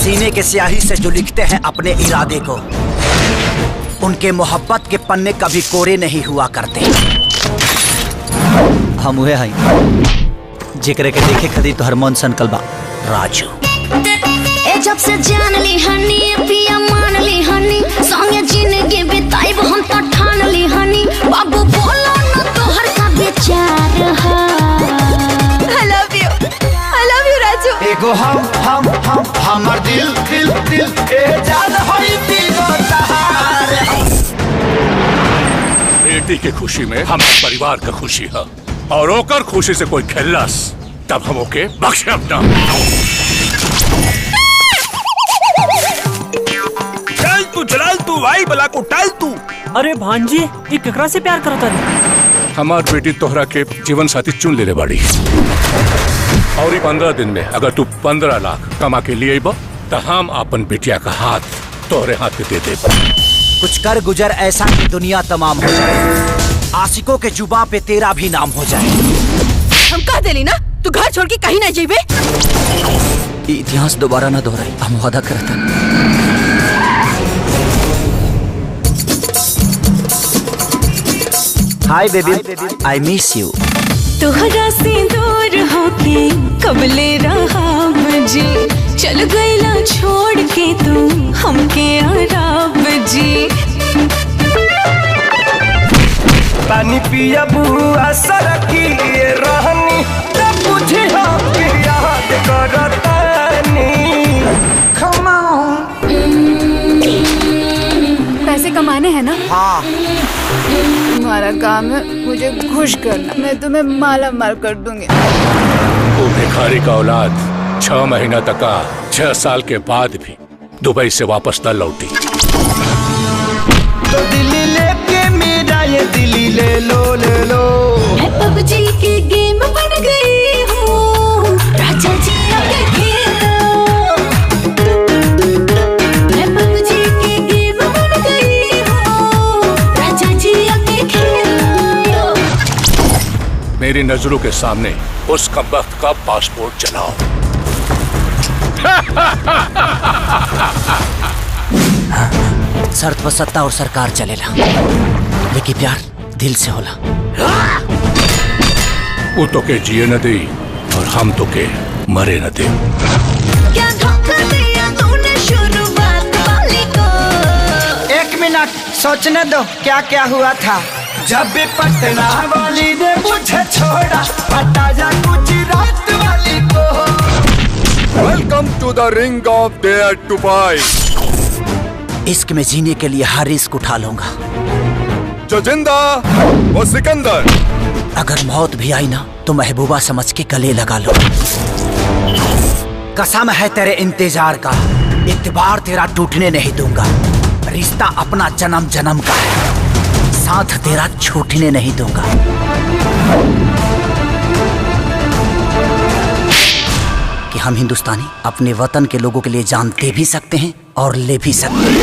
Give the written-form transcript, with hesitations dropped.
सीने के स्याही से जो लिखते हैं अपने इरादे को, उनके मोहब्बत के पन्ने कभी कोरे नहीं हुआ करते। हम हुए हैं जिक्र के देखे खदी तो हरमोन संकल्पा राजू। ए जब से जान ली हनी पिया मान ली हनी, संगे जिंदगी बिताइब हम तो ठान ली हनी। बाबू बोलो न तोहर का विचार है। I love you Raju. एगो हमर दिल दिल दिल ए जान होई तीनों तहार। बेटी की खुशी में हमारे परिवार का खुशी है, और ओकर खुशी से कोई खेलस तब हम ओके बख्शब ना। चल तू भाई बला को टाल तू। अरे भांजी ये केकरा से प्यार करता है? हमार बेटी तोहरा के जीवन साथी चुन ले बाड़ी, और 15 दिन में अगर तू 15 लाख कमा के लिए तो हम अपन बेटिया का हाथ तोहरे हाथ पे दे दे। कुछ कर गुजर ऐसा कि दुनिया तमाम हो जाए, आशिकों के जुबा पे तेरा भी नाम हो जाए। हम कह देली ना तू घर छोड़ के कहीं ना जेबे। इतिहास दोबारा ना दोहराई, हम वादा करते। Hi baby, I miss you. तोहरा से दूर होके कबले रहा जी, चल गईला छोड़ के तू हमके आराम जी। पानी पिया बुआ सरकी रहनी तब बुझे हम याद करतानी। पैसे कमाने हैं ना? हाँ। तुम्हारा काम है मुझे खुश करना, मैं तुम्हें माला माल कर दूंगी। वो भिखारी का औलाद 6 महीना तक 6 साल के बाद भी दुबई से वापस न लौटी। तो दिल्ली लेके मेरा ये दिल्ली ले लो ले लो। मैं पबजी की गेम बन गई हूँ, राजा जी आके खेलो। मैं पबजी की गेम बन गई हूँ, राजा जी आके खेलो। मेरी नजरों के सामने उस कमबख्त का पासपोर्ट जलाओ। शर्त पर सत्ता और सरकार चलेला, लेकिन प्यार दिल से होला। वो तो के जिए न दे और हम तो के मरे न दे। क्या धोखा दिया तूने शुरुआत वाली को। 1 मिनट सोचने दो क्या क्या हुआ था। जब भी पटना वाली ने मुझे छोड़ा, हटा जा गुजरात वाली को। Welcome to the ring of dare to fight. इश्क में जीने के लिए हर रिस्क उठा लूंगा। जो जिंदा वो सिकंदर। अगर मौत भी आई ना तो महबूबा समझ के गले लगा लो। कसम है तेरे इंतजार का, इत्तेबार तेरा टूटने नहीं दूंगा। रिश्ता अपना जन्म जन्म का है, साथ तेरा छूटने नहीं दूंगा। कि हम हिंदुस्तानी अपने वतन के लोगों के लिए जान दे भी सकते हैं और ले भी सकते हैं।